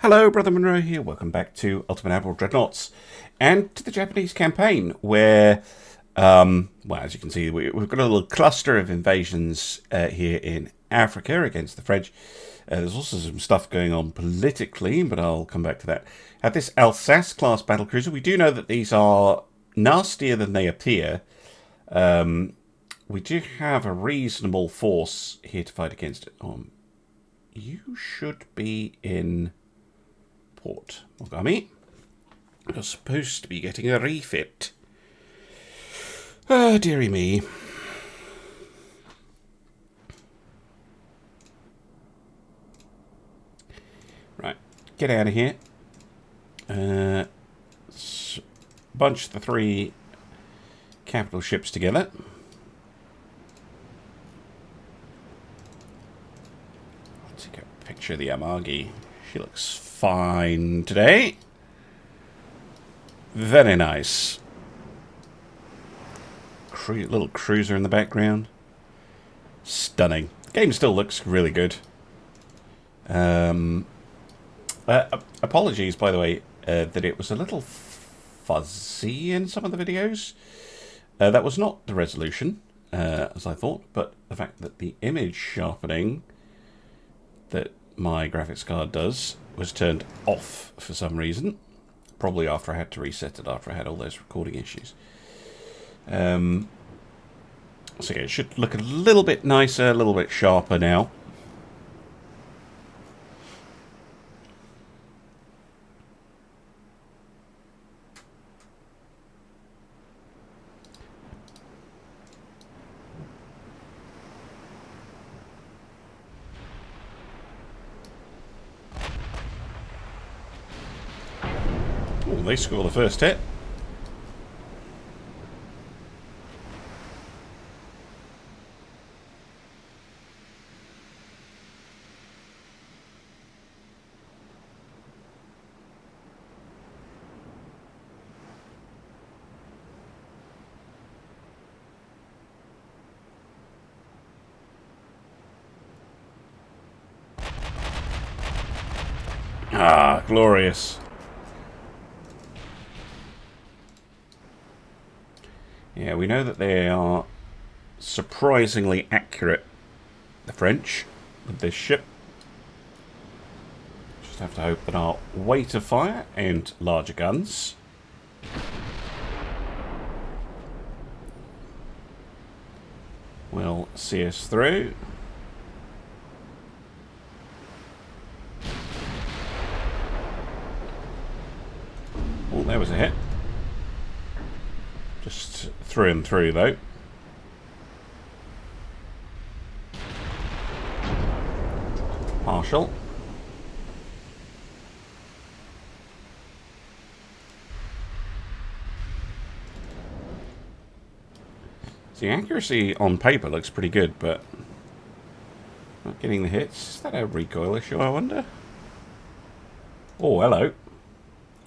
Hello, Brother Monroe here. Welcome back to Ultimate Admiral Dreadnoughts and to the Japanese campaign where, well, as you can see, we've got a little cluster of invasions here in Africa against the French. There's also some stuff going on politically, but I'll come back to that. At this Alsace class battlecruiser, we do know that these are nastier than they appear. We do have a reasonable force here to fight against it. You should be in port, Mogami. You're supposed to be getting a refit. Ah, dearie me. Right, get out of here. Bunch the three capital ships together. Let's take a picture of the Amagi. She looks fine today. Very nice. Little cruiser in the background. Stunning. The game still looks really good. Apologies, by the way, that it was a little fuzzy in some of the videos. That was not the resolution, as I thought, but the fact that the image sharpening that my graphics card does was turned off for some reason, probably after I had to reset it after I had all those recording issues. So yeah, it should look a little bit nicer, a little bit sharper now. They score the first hit. Ah, glorious. Yeah, we know that they are surprisingly accurate, the French, with this ship. Just have to hope that our weight of fire and larger guns will see us through. Oh, there was a hit. Just through and through, though. Partial. So the accuracy on paper looks pretty good, but not getting the hits. Is that a recoil issue, I wonder? Oh, hello.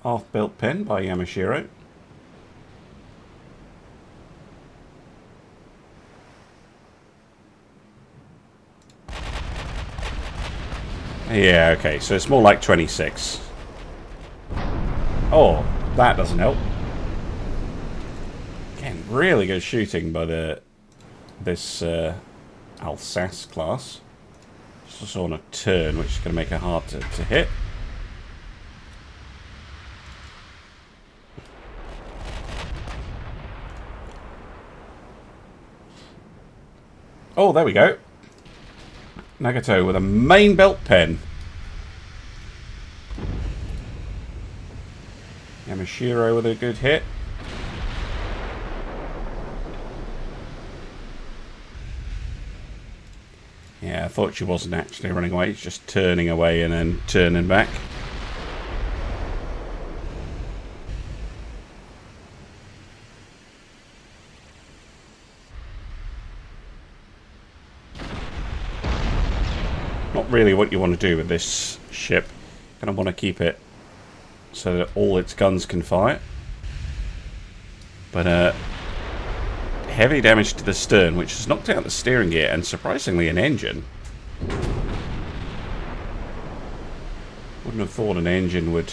Half-built pen by Yamashiro. Yeah, okay, so it's more like 26. Oh, that doesn't help. Again, really good shooting by this Alsace class. Just also on a turn, which is going to make it hard to hit. Oh, there we go. Nagato with a main belt pen. Yamashiro with a good hit. Yeah, I thought she wasn't actually running away. She's just turning away and then turning back. Not really what you want to do with this ship. You kind of want to keep it so that all its guns can fire. But heavy damage to the stern, which has knocked out the steering gear and surprisingly an engine. Wouldn't have thought an engine would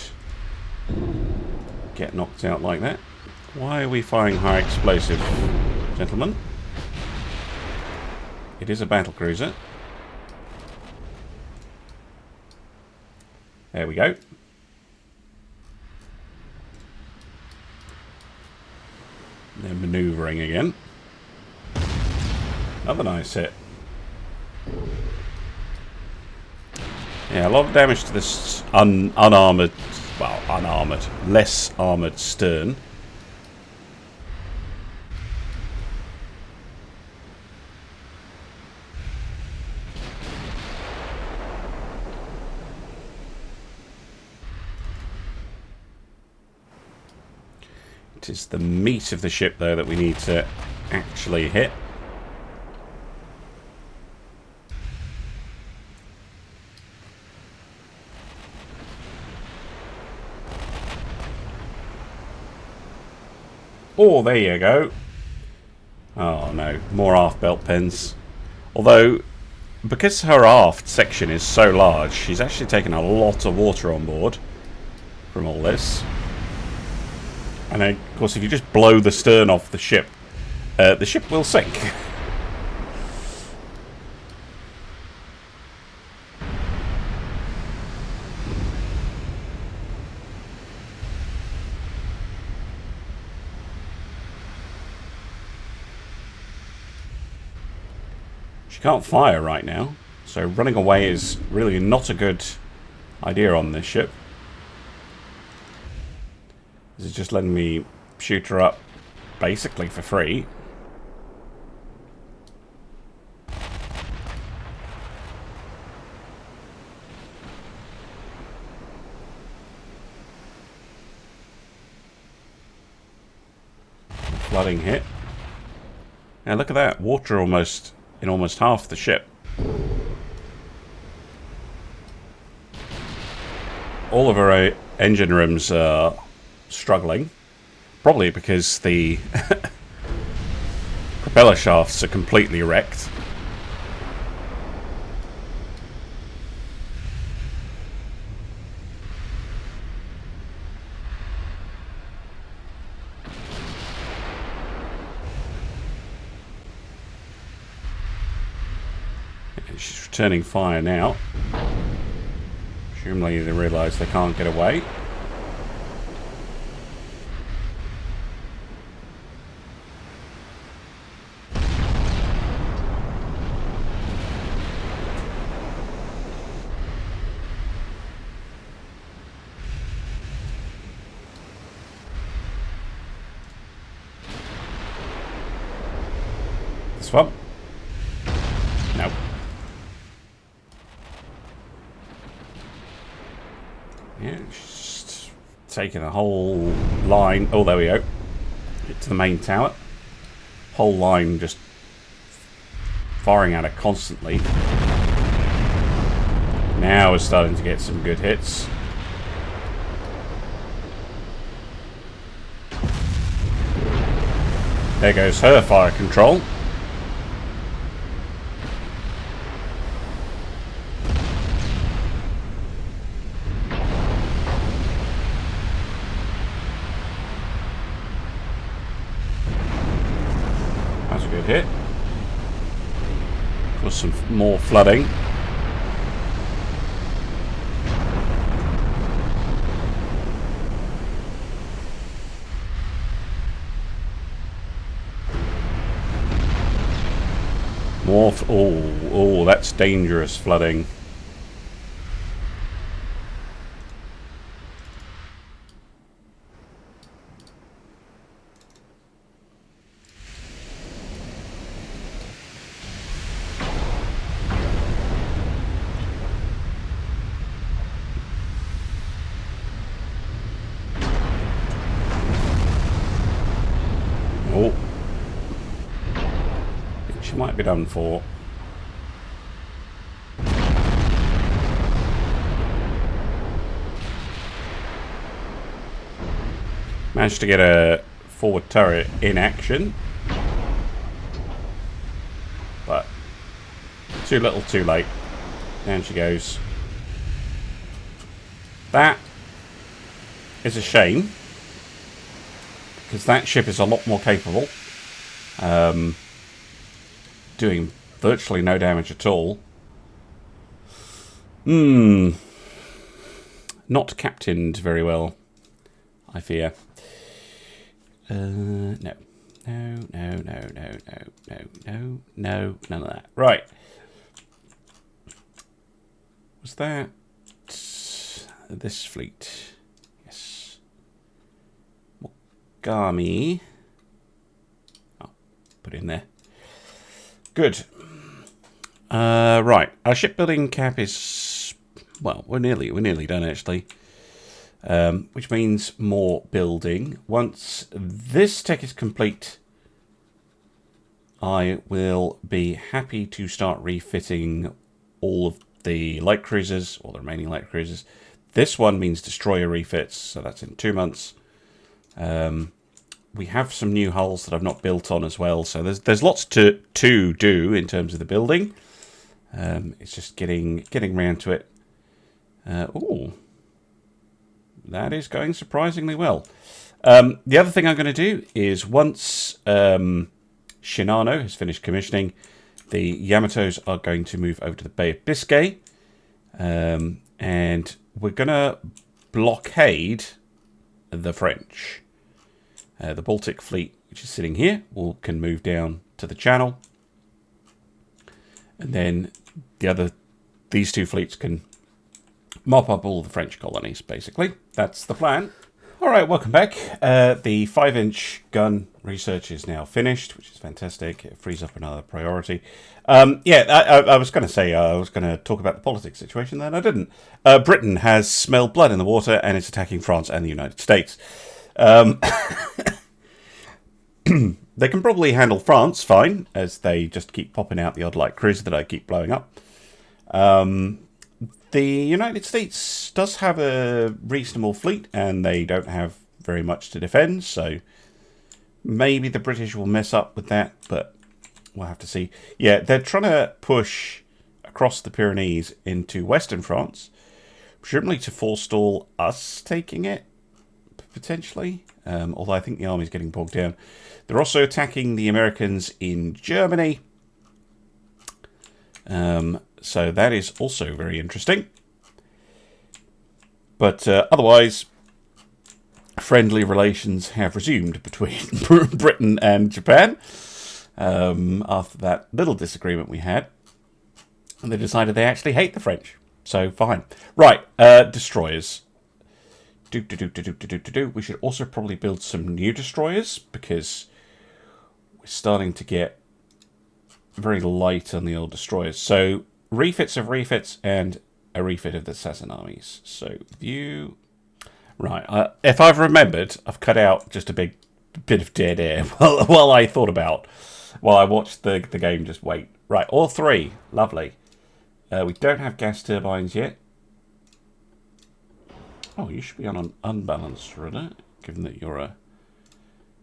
get knocked out like that. Why are we firing high explosive, gentlemen? It is a battlecruiser. There we go. They're manoeuvring again. Another nice hit. Yeah, a lot of damage to this unarmoured, well, unarmoured, less armoured stern. It is the meat of the ship, though, that we need to actually hit. Oh, there you go. Oh, no. More aft belt pins. Although, because her aft section is so large, she's actually taken a lot of water on board from all this. And then, of course, if you just blow the stern off the ship will sink. She can't fire right now, so running away is really not a good idea on this ship. This is just letting me shoot her up basically for free. Flooding hit. Now look at that, water almost in almost half the ship. All of our engine rooms are struggling, probably because the propeller shafts are completely wrecked. And she's returning fire now. Presumably they realise they can't get away. This one? Nope. Yeah, just taking a whole line. Oh, there we go. Get to the main tower. Whole line just firing at it constantly. Now we're starting to get some good hits. There goes her fire control. That's a good hit. Plus some more flooding. More. Oh, that's dangerous flooding. Oh. She might be done for. Managed to get a forward turret in action, but too little too late. Down she goes. That is a shame, because that ship is a lot more capable, doing virtually no damage at all. Not captained very well, I fear. No. No, none of that. Right. Was that this fleet? Yes. Mogami. Oh, put it in there. Good. Right. Our shipbuilding cap is, well, we're nearly done actually. Which means more building. Once this tech is complete, I will be happy to start refitting all of the light cruisers, or the remaining light cruisers. This one means destroyer refits, so that's in 2 months. We have some new hulls that I've not built on as well, so there's lots to do in terms of the building. It's just getting round to it. Ooh, that is going surprisingly well. The other thing I'm going to do is once Shinano has finished commissioning, the Yamatos are going to move over to the Bay of Biscay, and we're going to blockade the French. The Baltic fleet, which is sitting here, can move down to the Channel, and then these two fleets can mop up all the French colonies, basically. That's the plan. All right, welcome back. The 5-inch gun research is now finished, which is fantastic. It frees up another priority. I was going to say I was going to talk about the politics situation, then I didn't. Britain has smelled blood in the water and is attacking France and the United States. They can probably handle France fine, as they just keep popping out the odd light cruiser that I keep blowing up. The United States does have a reasonable fleet, and they don't have very much to defend, so maybe the British will mess up with that, but we'll have to see. Yeah, they're trying to push across the Pyrenees into western France, presumably to forestall us taking it, potentially, although I think the army's getting bogged down. They're also attacking the Americans in Germany. So that is also very interesting. But otherwise, friendly relations have resumed between Britain and Japan after that little disagreement we had. And they decided they actually hate the French. So fine. Right, destroyers. We should also probably build some new destroyers, because we're starting to get very light on the old destroyers. So refits of refits and a refit of the assassin armies. So view. Right. If I've remembered, I've cut out just a big bit of dead air while I watched the game just wait. Right. All three. Lovely. We don't have gas turbines yet. Oh, you should be on an unbalanced rudder, given that you're a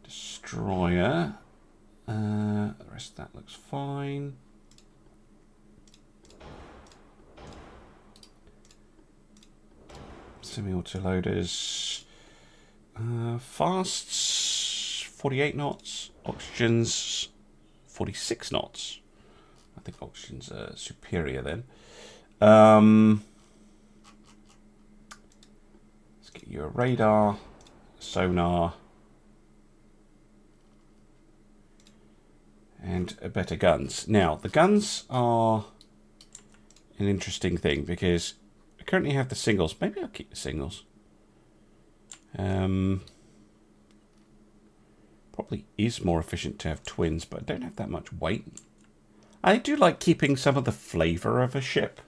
destroyer. The rest of that looks fine. Semi-auto loaders. Fasts 48 knots. Oxygens 46 knots. I think oxygens are superior then. Let's get you a radar, sonar, and better guns. Now, the guns are an interesting thing, because I currently have the singles. Maybe I'll keep the singles. Probably is more efficient to have twins, but I don't have that much weight. I do like keeping some of the flavour of a ship.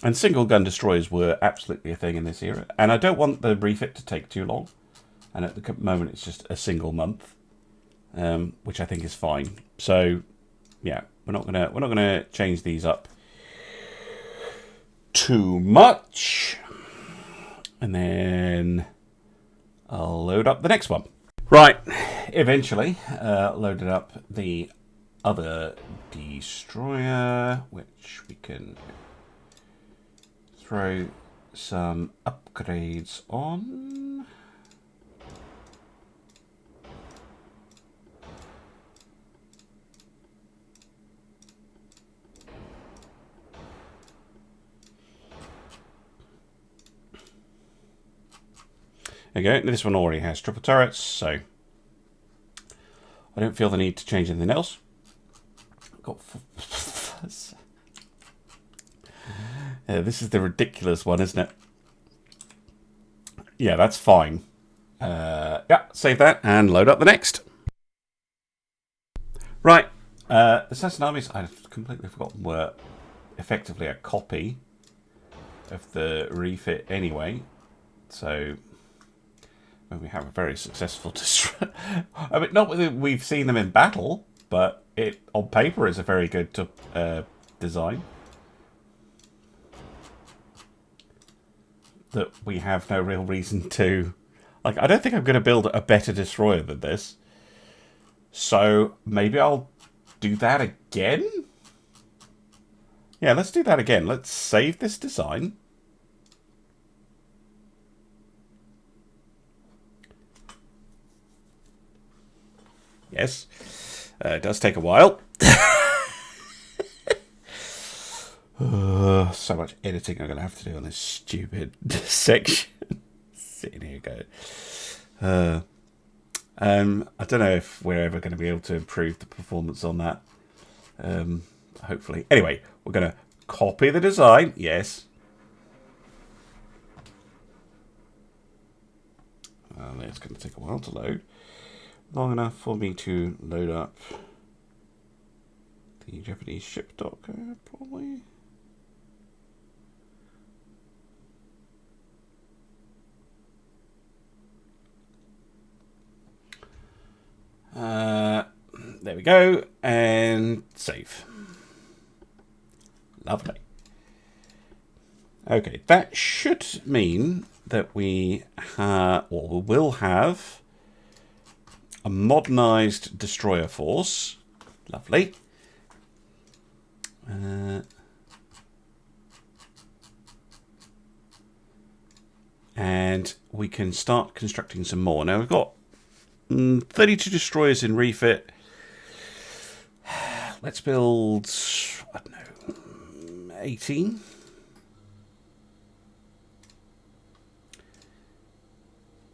And single gun destroyers were absolutely a thing in this era. And I don't want the refit to take too long. And at the moment it's just a single month. Which I think is fine. So, yeah, we're not gonna change these up too much. And then I'll load up the next one. Right, eventually loaded up the other destroyer, which we can throw some upgrades on. There you go. This one already has triple turrets, so I don't feel the need to change anything else. Got this is the ridiculous one, isn't it? Yeah, that's fine. Yeah, save that and load up the next. Right, the Assassin Armies, I've completely forgotten, were effectively a copy of the refit anyway. So we have a very successful destroy. I mean, not that we've seen them in battle, but it on paper is a very good design. That we have no real reason to... Like, I don't think I'm going to build a better destroyer than this. So maybe I'll do that again? Yeah, let's do that again. Let's save this design. Yes. It does take a while. So much editing I'm going to have to do on this stupid section. Sitting here going. I don't know if we're ever going to be able to improve the performance on that. Hopefully. Anyway, we're going to copy the design. Yes. It's going to take a while to load. Long enough for me to load up the Japanese ship docker, probably. There we go, and save. Lovely. Okay, that should mean that we will have a modernized destroyer force. Lovely. And we can start constructing some more. Now we've got 32 destroyers in refit. Let's build, I don't know, 18.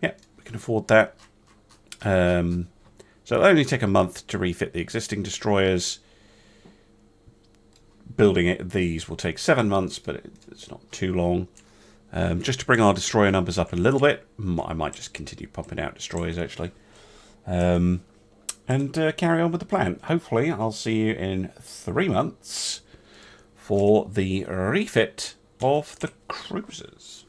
Yeah, we can afford that. So it'll only take a month to refit the existing destroyers. Building these will take 7 months, but it's not too long. Just to bring our destroyer numbers up a little bit, I might just continue pumping out destroyers, actually. And carry on with the plan. Hopefully, I'll see you in 3 months for the refit of the cruisers.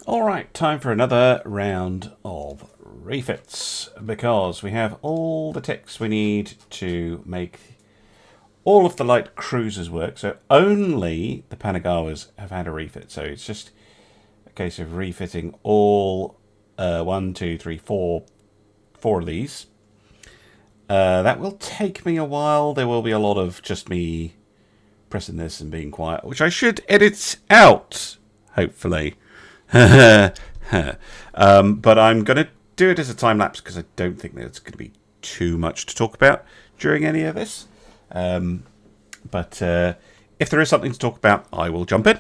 Alright, time for another round of refits, because we have all the techs we need to make all of the light cruisers work. So only the Panagawas have had a refit, so it's just a case of refitting all 1, 2, 3, 4 of these. That will take me a while. There will be a lot of just me pressing this and being quiet, which I should edit out, hopefully. But I'm going to do it as a time lapse because I don't think there's going to be too much to talk about during any of this. But if there is something to talk about, I will jump in.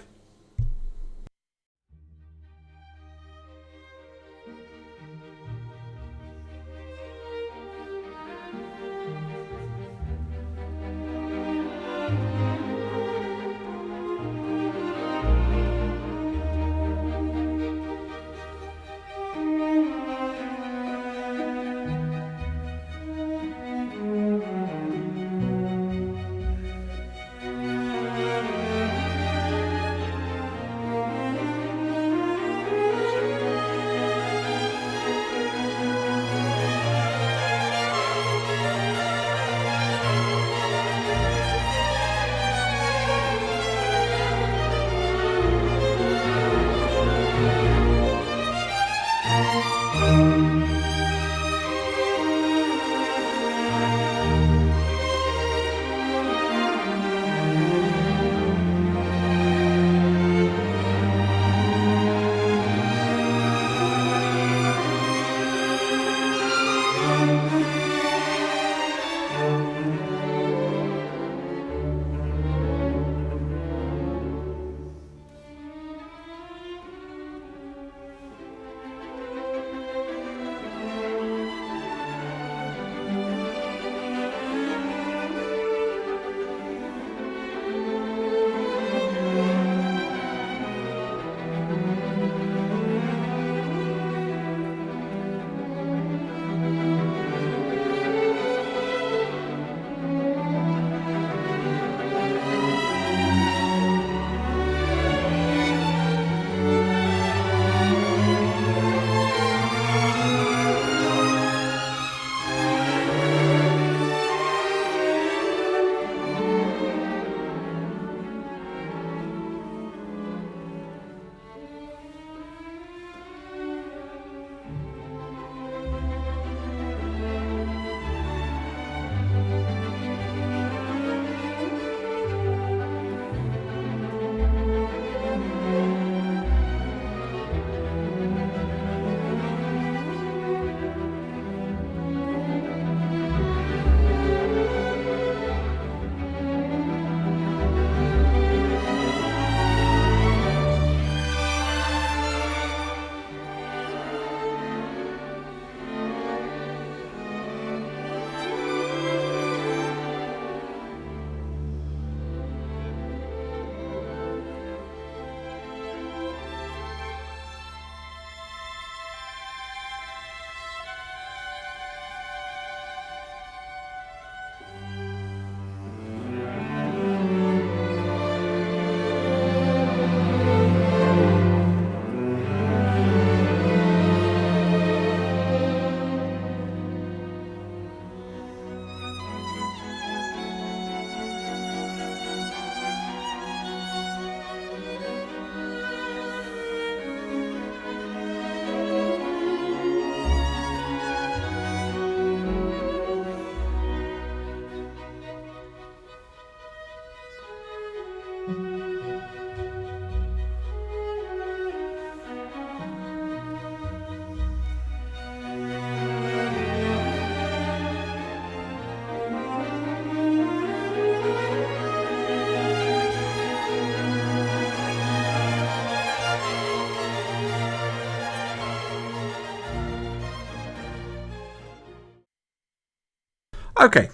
Okay.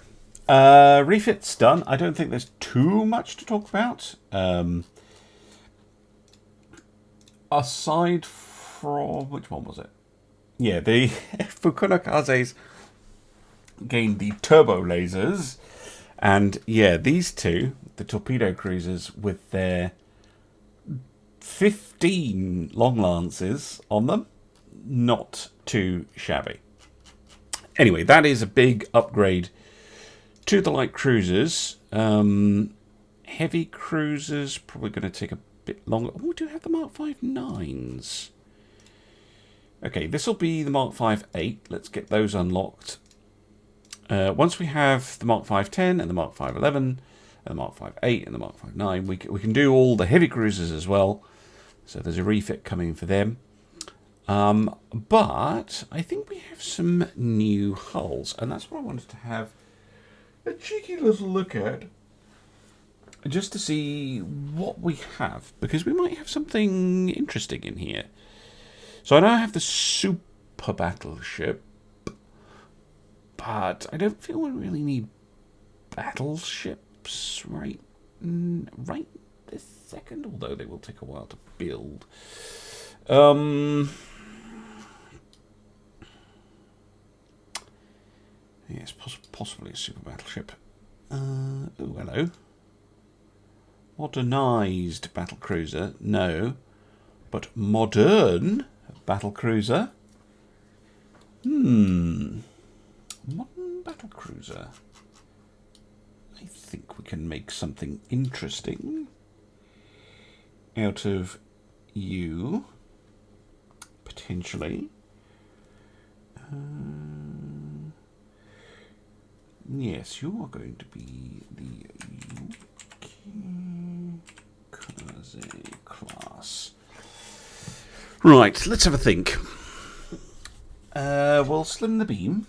Refit's done. I don't think there's too much to talk about. Aside from... Which one was it? Yeah, the Fukunokazes gained the turbo lasers. And yeah, these two, the torpedo cruisers with their 15 long lances on them, not too shabby. Anyway, that is a big upgrade to the light cruisers. Heavy cruisers, probably going to take a bit longer. Oh, we do have the Mark 5 9s. Okay, this will be the Mark 5 8. Let's get those unlocked. Once we have the Mark 5 10 and the Mark 5 11, and the Mark 5 8 and the Mark 5 9, we can do all the heavy cruisers as well. So there's a refit coming for them. But I think we have some new hulls, and that's what I wanted to have a cheeky little look at, just to see what we have, because we might have something interesting in here. So I know I have the super battleship, but I don't feel we really need battleships right this second, although they will take a while to build. Yes, possibly a super battleship. Oh, hello. Modernised battlecruiser, no. But modern battlecruiser? Modern battlecruiser. I think we can make something interesting out of you, potentially. Yes, you are going to be the class. Right, let's have a think. We'll slim the beam.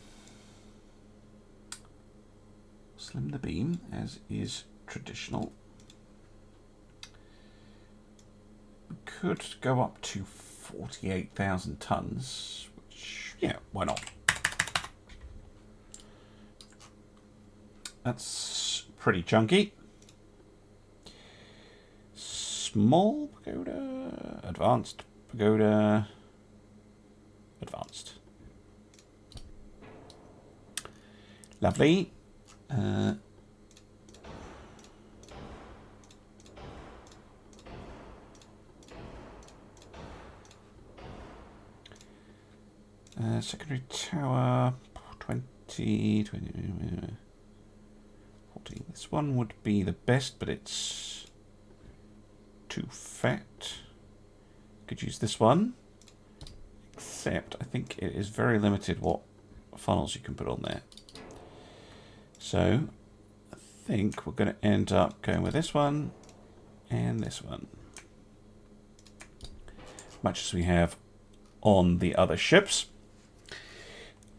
Slim the beam, as is traditional. We could go up to 48,000 tons, which, yeah, why not? That's pretty chunky. Small pagoda, advanced pagoda, advanced. Lovely. Secondary tower, 20, 14. This one would be the best, but it's too fat. Could use this one, except I think it is very limited what funnels you can put on there. So I think we're going to end up going with this one and this one, much as we have on the other ships.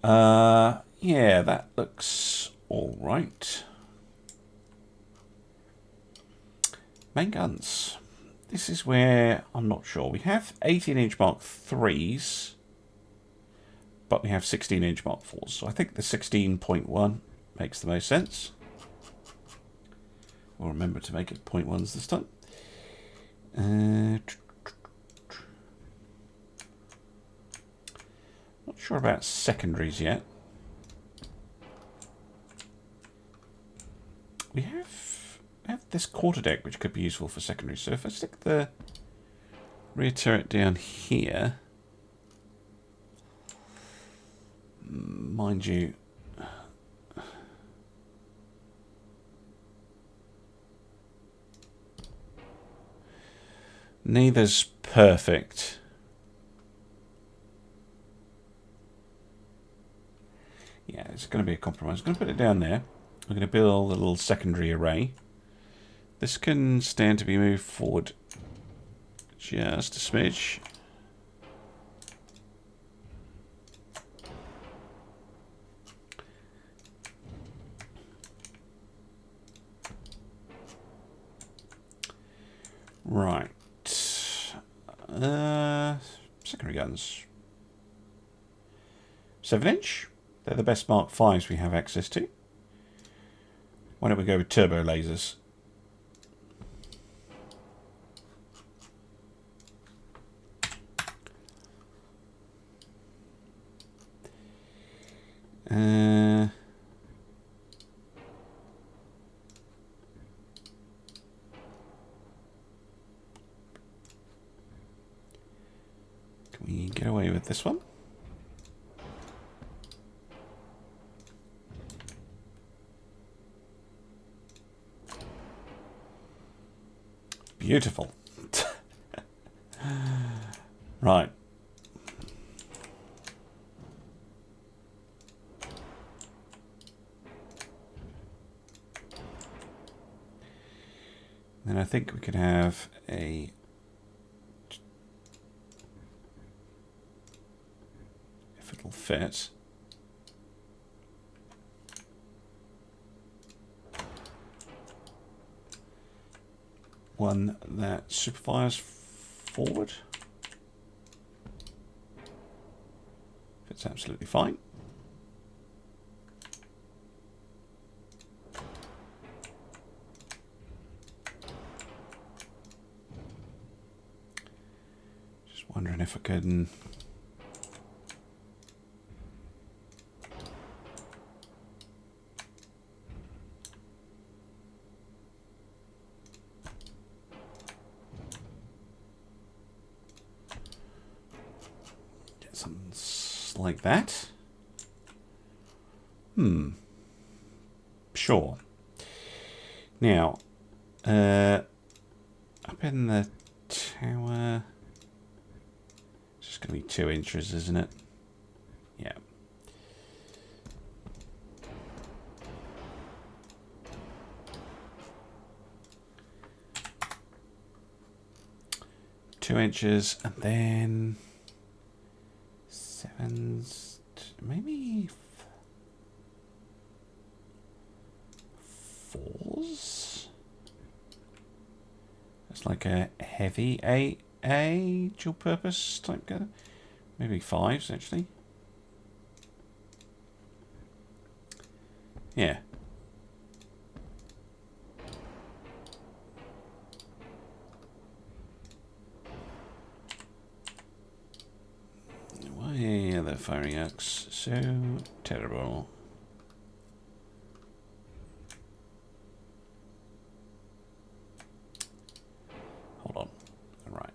Yeah, that looks all right. Main guns. This is where I'm not sure. We have 18-inch Mark 3s, but we have 16-inch Mark 4s. So I think the 16.1 makes the most sense. We'll remember to make it 0.1s this time. Not sure about secondaries yet. We have this quarterdeck, which could be useful for secondary. So if I stick the rear turret down here, mind you, neither's perfect. Yeah, it's going to be a compromise. I'm going to put it down there. I'm going to build a little secondary array. This can stand to be moved forward just a smidge. Right. Secondary guns. 7-inch. They're the best Mark 5s we have access to. Why don't we go with turbo lasers? Can we get away with this one? Beautiful. Right. Then I think we could have a if it'll fit. One that superfires forward. Fits absolutely fine. Just wondering if I can. Like that. Sure. Now, up in the tower, it's just going to be 2 inches, isn't it? Yeah. Two inches, and then maybe 4s. It's like a heavy AA dual purpose type gun. Maybe 5s actually. Yeah. Why are the firing arcs so terrible? Hold on. All right.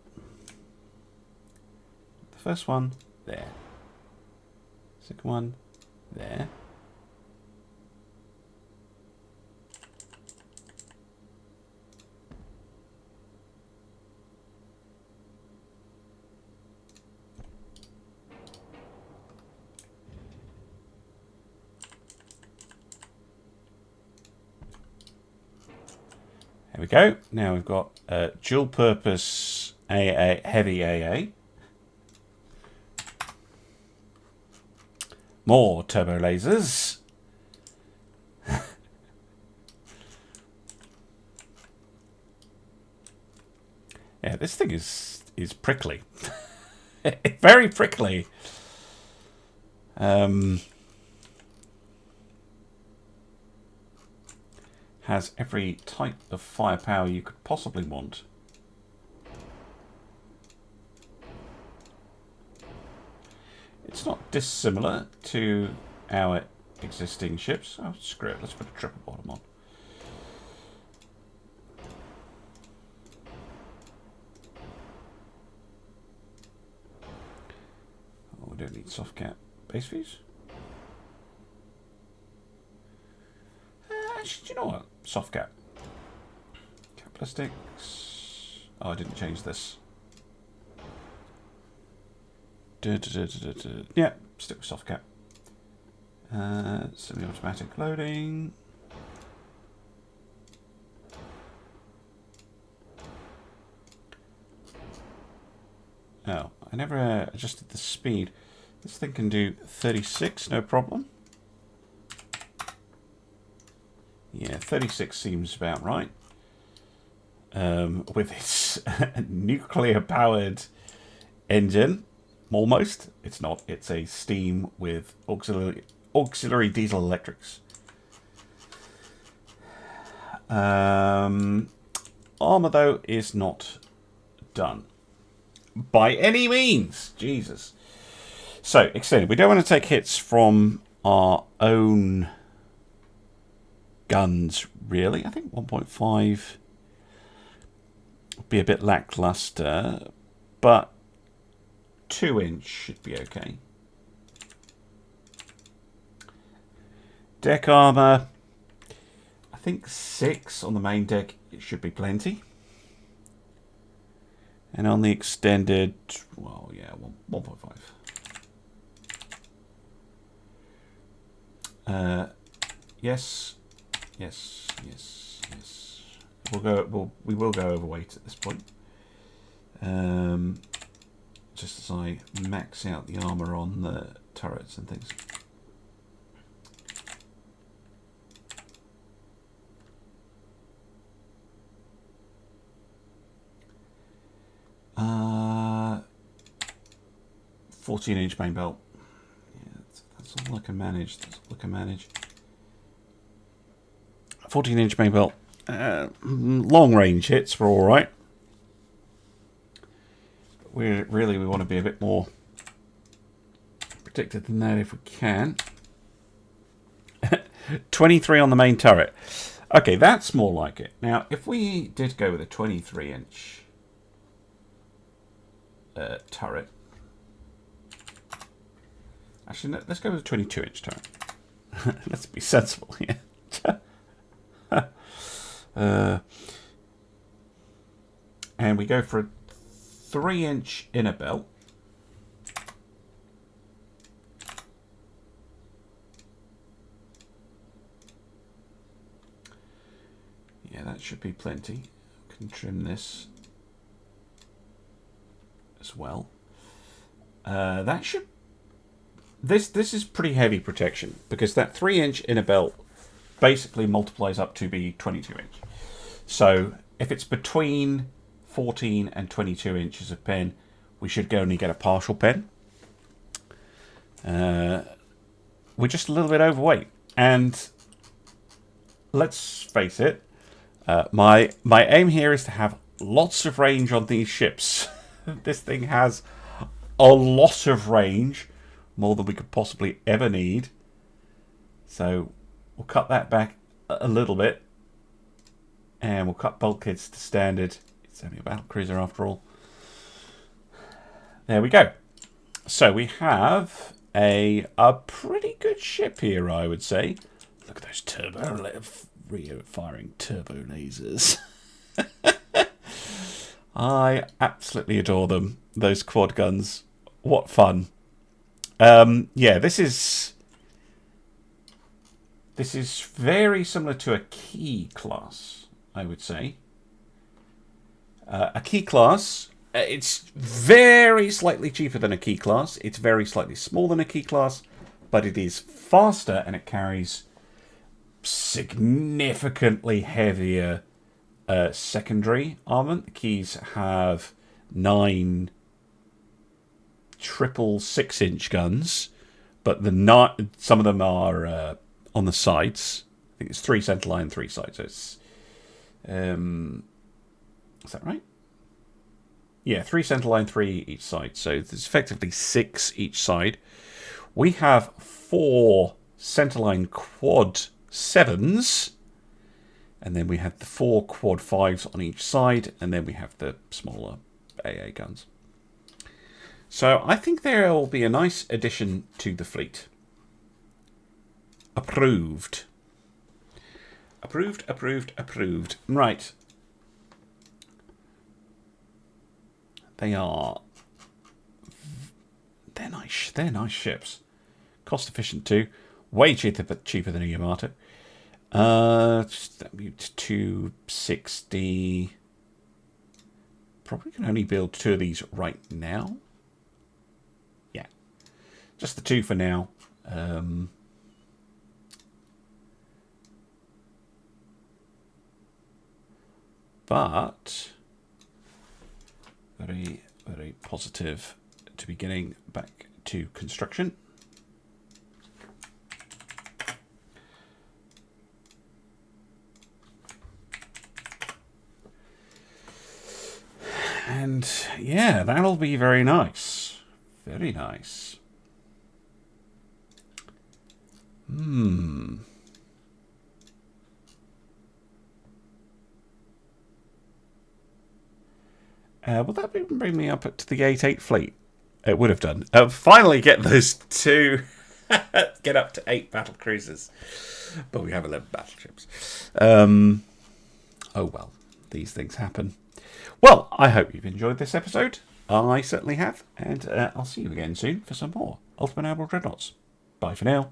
The first one there. Second one there. There we go. Now we've got dual purpose AA, heavy AA. More turbo lasers. Yeah, this thing is prickly. Very prickly. Has every type of firepower you could possibly want. It's not dissimilar to our existing ships. Oh, screw it. Let's put a triple bottom on. Oh, we don't need soft cap base fees. Actually, do you know what? Soft cap. Cap plastics. Oh, I didn't change this. Yeah, stick with soft cap. Semi-automatic loading. Oh, I never adjusted the speed. This thing can do 36, no problem. Yeah, 36 seems about right. With its nuclear-powered engine. Almost. It's not. It's a steam with auxiliary diesel electrics. Armour, though, is not done. By any means. Jesus. So, extended. We don't want to take hits from our own guns, really. I think 1.5 would be a bit lackluster, but 2-inch should be okay. Deck armour, I think 6 on the main deck, it should be plenty. And on the extended, well, yeah, 1.5. Yes. We will go overweight at this point. Just as I max out the armour on the turrets and things. Uh, 14-inch main belt. Yeah, that's all I can manage. 14-inch main belt. Long range hits were all right. We want to be a bit more protected than that if we can. 23 on the main turret. Okay, that's more like it. Now, if we did go with a 23-inch turret. Actually, no, let's go with a 22-inch turret. Let's be sensible here. And we go for a 3-inch inner belt. Yeah, that should be plenty. We can trim this as well. That should. This is pretty heavy protection because that 3-inch inner belt basically multiplies up to be 22-inch. So if it's between 14 and 22 inches of pen, we should only get a partial pen. We're just a little bit overweight, and let's face it, my aim here is to have lots of range on these ships. This thing has a lot of range, more than we could possibly ever need. So we'll cut that back a little bit, and we'll cut bulkheads to standard. It's only a battlecruiser after all. There we go. So we have a pretty good ship here, I would say. Look at those firing turbo lasers. I absolutely adore them. Those quad guns. What fun. Yeah, this is very similar to a key class, I would say. A key class, it's very slightly cheaper than a key class. It's very slightly smaller than a key class, but it is faster and it carries significantly heavier secondary armament. The keys have 9 triple 6-inch guns, but some of them are on the sides. I think it's 3 centerline, 3 sides. So it's is that right? Yeah, 3 centerline, 3 each side. So there's effectively 6 each side. We have 4 centerline quad 7s. And then we have the 4 quad 5s on each side. And then we have the smaller AA guns. So I think there will be a nice addition to the fleet. Approved. Approved. Right. They're nice ships. Cost efficient too. Way cheaper than a Yamato. 260. Probably can only build 2 of these right now. Yeah. Just the 2 for now. But very, very positive to be getting back to construction. And yeah, that'll be very nice. Very nice. Will that bring me up to the 8-8 fleet? It would have done. Finally get those two. Get up to 8 battle cruisers. But we have 11 battleships. Oh well, these things happen. Well, I hope you've enjoyed this episode. I certainly have. And I'll see you again soon for some more Ultimate Admiral Dreadnoughts. Bye for now.